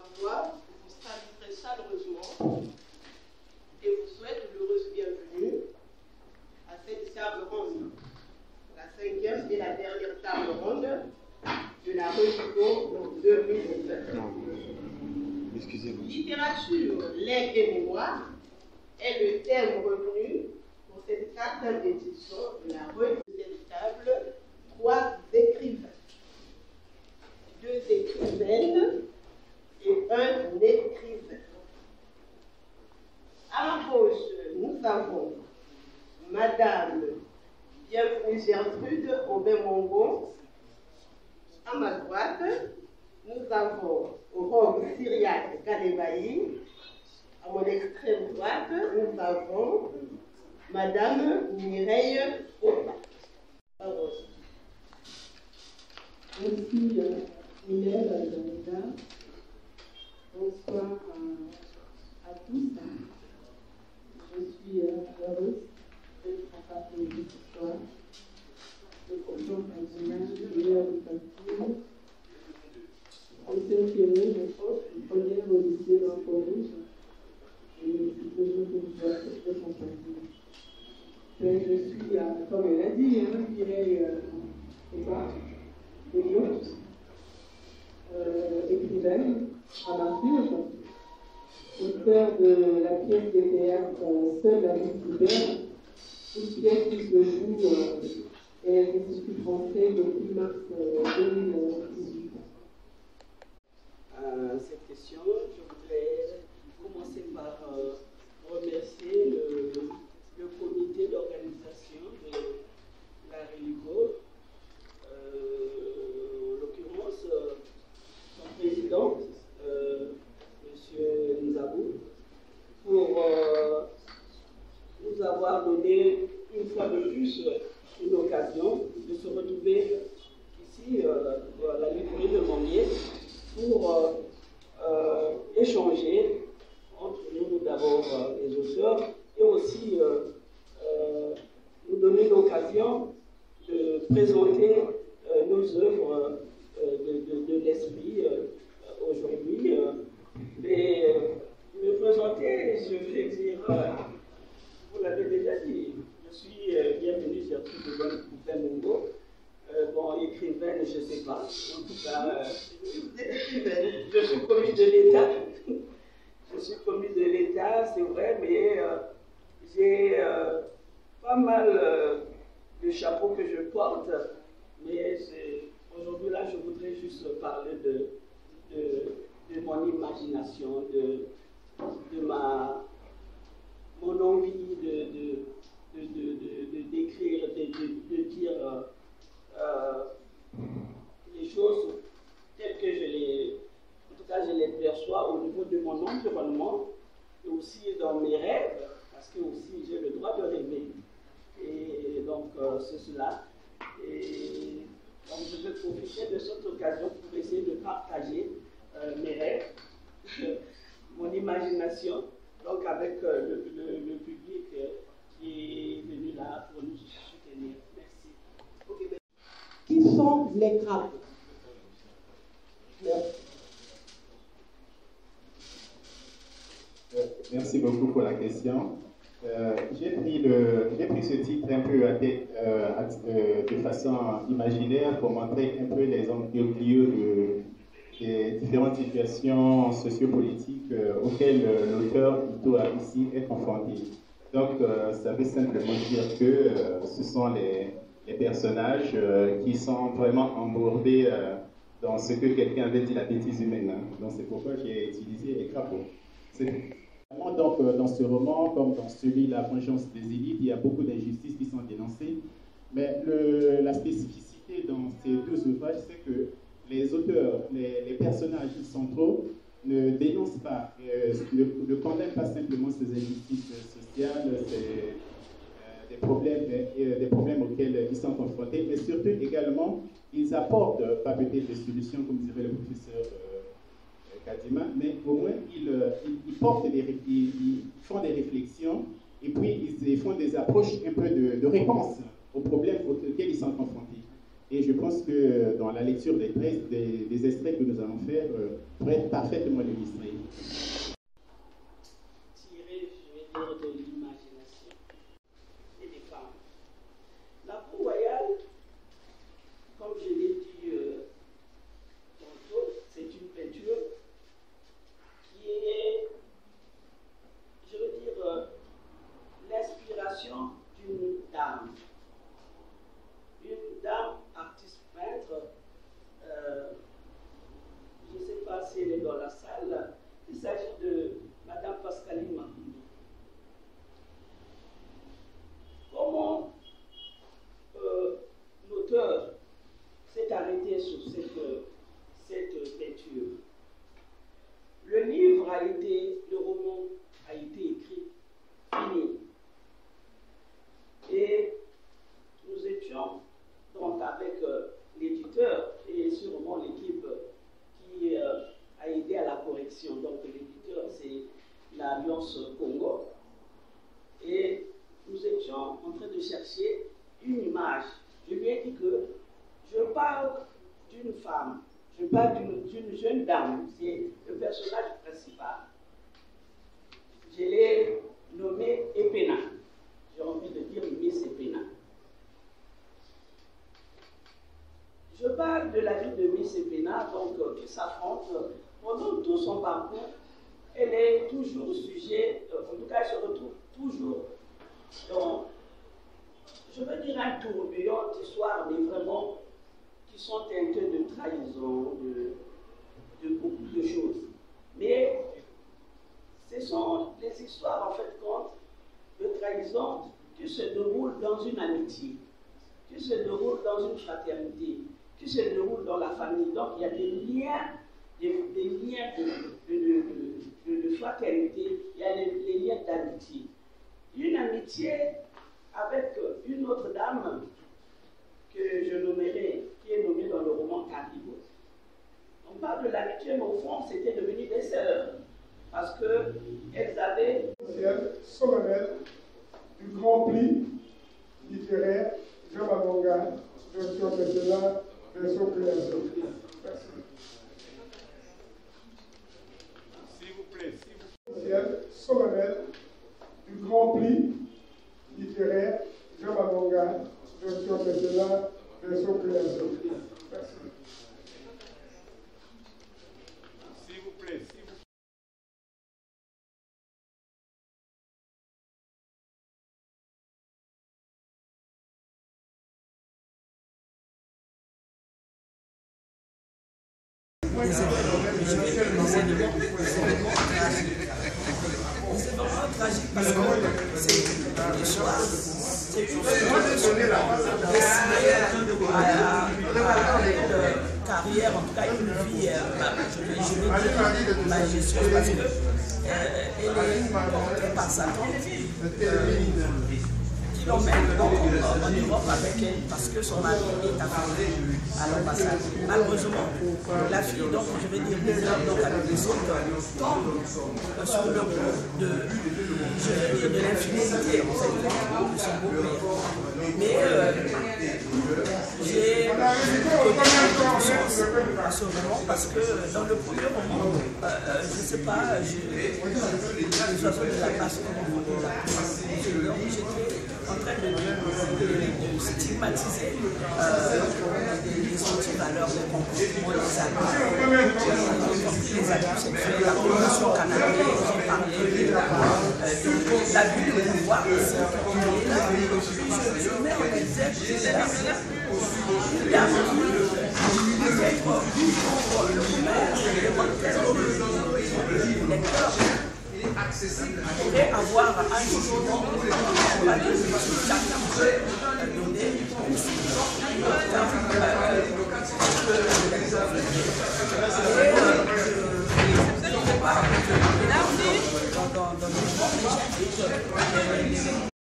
Moi, je vous salue très chaleureusement et vous souhaite une heureuse bienvenue à cette table ronde, la 5e et la dernière table ronde de la Redifo 2007. Excusez-moi. Littérature, legs et mémoire est le thème retenu pour cette 4e édition de la Redifo. Cette table, 3 écrivains, 2 écrivaines et un écrivain. À ma gauche, nous avons Madame Bienvenue Gertrude Aubin-Mongon. À ma droite, nous avons Rob Syriac Kadebaï. À mon extrême droite, nous avons Madame Mireille Opa. Merci Hélène Dalida. Bonsoir à tous. Je suis heureuse d'être capable de ce soir de comprendre la meilleure culture. Au 5e, je pense, première au lycée d'Enfant Rouge. Et c'est toujours une joie de compagnie. Je suis, comme elle a dit, je dirais, écrivaine, dramaturge, auteur de la pièce de théâtre Seule la vie libère, une pièce qui se joue et l'Institut français depuis mars 2018. Cette question, je voudrais commencer par remercier le comité d'organisation de la Redifo, en l'occurrence son président, M. Nzabou, pour nous avoir donné une fois de plus une occasion de se retrouver ici à la librairie de Monnier pour échanger entre nous d'abord les auteurs et aussi nous donner l'occasion de présenter nos œuvres de l'esprit aujourd'hui. Mais me présenter, je vais dire, vous l'avez déjà dit, je suis Bienvenue Gertrude Aubin-Mongon. Bon, écrivaine, je ne sais pas. En tout cas, je suis commis de l'État. Je suis commis de l'État, c'est vrai, mais j'ai pas mal de chapeaux que je porte. Mais aujourd'hui, là, je voudrais juste parler de mon imagination, de mon envie d'écrire, de dire les choses telles que je les perçois au niveau de mon environnement et aussi dans mes rêves, parce que aussi j'ai le droit de rêver. Et donc c'est cela. Et donc je vais profiter de cette occasion pour essayer de partager mes rêves, mon imagination, donc avec le public qui est venu là pour nous soutenir. Merci. Okay. Qui sont les crapauds? Merci beaucoup pour la question. J'ai pris ce titre un peu de façon imaginaire pour montrer un peu les enjeux des différentes situations sociopolitiques auxquelles l'auteur doit ici être confronté. Donc, ça veut simplement dire que ce sont les personnages qui sont vraiment embourbés dans ce que quelqu'un avait dit, la bêtise humaine. Donc, c'est pourquoi j'ai utilisé les crapauds. Donc, dans ce roman, comme dans celui La vengeance des élites, il y a beaucoup d'injustices qui sont dénoncées. Mais la spécificité dans ces deux ouvrages, c'est que les auteurs, les personnages centraux ne dénoncent pas, ne condamnent pas simplement ces injustices sociales, des problèmes auxquels ils sont confrontés, mais surtout également, ils apportent, pas peut-être des solutions, comme dirait le professeur Kadima, mais au moins ils font des réflexions et puis ils font des approches un peu de réponse aux problèmes auxquels ils sont confrontés. Et je pense que dans la lecture des extraits que nous allons faire pourraient être parfaitement illustrés. Tiré, je vais dire, de l'imagination et des femmes. La cour royale, comme je l'ai dit tantôt, c'est une peinture qui est, je veux dire, l'inspiration d'une dame. Une dame artiste peintre, je ne sais pas si elle est dans la salle, il s'agit de Madame Pascaline Makoundou. Comment l'auteur s'est arrêté sur cette peinture? Le livre le roman a été écrit, fini. Et nous étions donc avec l'éditeur et sûrement l'équipe qui a aidé à la correction. Donc l'éditeur, c'est l'Alliance Congo. Et nous étions en train de chercher une image. Je lui ai dit que je parle d'une femme, je parle d'une jeune dame, c'est le personnage principal. Je l'ai nommée Epena. J'ai envie de dire Miss Epena. Je parle de la vie de Miss Epena, donc qui s'affronte pendant tout son parcours. Elle est toujours sujet, en tout cas, elle se retrouve toujours dans, je veux dire, un tourbillon d'histoires, mais vraiment qui sont teintées de trahison, de beaucoup de choses. Mais ce sont des histoires, en fait, de trahison qui se déroulent dans une amitié, qui se déroulent dans une fraternité, qui se déroulent dans la famille. Donc il y a des liens de fraternité, il y a des liens d'amitié. Une amitié avec une autre dame que je nommerai, qui est nommée dans le roman Caribou. On parle de l'amitié, mais au fond, c'était devenu des sœurs, parce qu'elles avaient... solennel du Grand Prix littéraire Jean Madonga, version maintenant, version création. Merci. S'il vous plaît, solennel du Grand Prix littéraire Jean Madonga, version maintenant, version création. Merci. S'il vous plaît, Les événements tragiques parce que c'est une histoire destinée à une carrière, en tout cas une vie, je vais dire majestueuse parce qu'elle est portée par Satan. Qui l'emmène en Europe avec elle parce que son mari est affecté à l'ambassade. Malheureusement, la fille, donc je vais dire des hommes, donc adolescente, tombe sur le coup de l'infidélité en fait, de son beau-père. Mais j'ai chance à ce moment parce que dans le premier roman, je ne sais pas, les oiseaux de la passe, j'étais en train de stigmatiser les anti-valeurs, les comportements, les abus sexuels, la convention canadienne, j'ai parlé de l'abus de pouvoir aussi. Et là, je mets en exergue une dame qui peut être pour le maire, le lecteur, pourrait avoir un jugement pas de chacun peut donner une solution dans le monde,